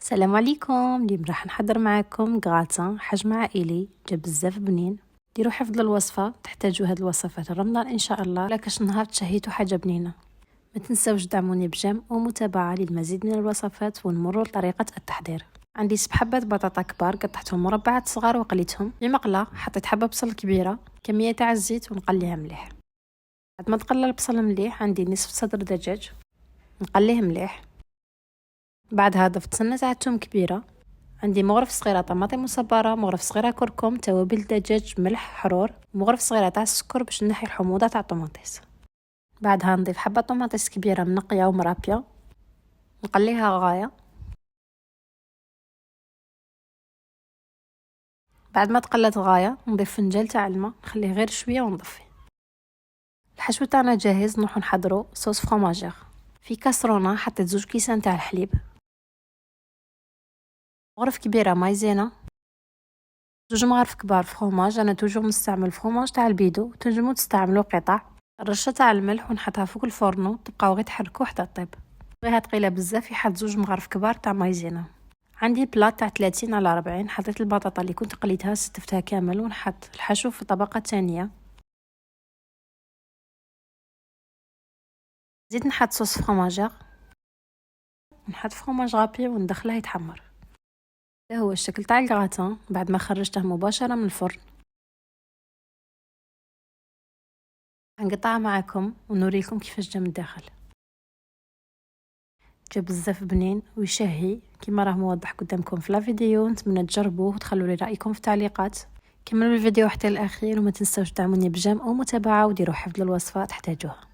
السلام عليكم. اليوم راح نحضر معاكم غراتان حجم عائلي جا بزاف بنين. ديروا حفظ الوصفه، تحتاجوا هاد الوصفات رمضان ان شاء الله، لا كاش نهار تشهيتوا حاجه بنينه. ما تنساوش دعموني بجيم ومتابعه للمزيد من الوصفات ونمروا لطريقه التحضير. عندي 7 حبات بطاطا كبار قطعتهم مربعات صغار وقليتهم. في مقله حطيت حبه بصل كبيره، كميه تاع الزيت ونقليها مليح. بعد ما تقلى البصل مليح عندي نصف صدر دجاج نقليه مليح. بعدها ضفت سنه تاع الثوم كبيره، عندي مغرف صغيره طماطم مصبره، مغرف صغيره كركم، توابل دجاج، ملح، حرور، مغرف صغيره تاع السكر باش نحي الحموضه تاع الطوماطيس. بعدها نضيف حبه طوماطيس كبيره منقيه ومرابيه نقليها غايه. بعد ما تقلت غايه نضيف فنجان تاع الماء نخليه غير شويه ونطفي. الحشو تاعنا جاهز، نروحو نحضرو صوص فروماجير. في كاسرونه حطيت 2 كيسان تاع الحليب، مغرف كبيره مايزينا، 2 مغارف كبار فرomاج. انا توجور نستعمل فرomاج تاع البيدو، تنجمو تستعملوا قطع. الرشه تاع الملح ونحطها فوق الفرن، تبقاو غير تحركوا حتى طيب. بغيها ثقيله بزاف يحط 2 مغارف كبار تاع مايزينا. عندي بلاط تاع 30 على 40، حطيت البطاطا اللي كنت قليتها ستفتها كامل ونحط الحشو في طبقه ثانيه. زيد نحط صوص فرomاجير، نحط فرomاج غابي وندخله يتحمر. هذا هو الشكل تاع الغراتان بعد ما خرجته مباشره من الفرن. هنقطعها معكم ونوريكم كيفاش جا من الداخل. جا بزاف بنين ويشهي كما راه موضح قدامكم في الفيديو. نتمنى تجربوه وتخلوا لي رايكم في التعليقات. كملوا الفيديو حتى الاخير وما تنساوش دعموني بجيم او متابعه وديروا حفظ للوصفات تحتاجوها.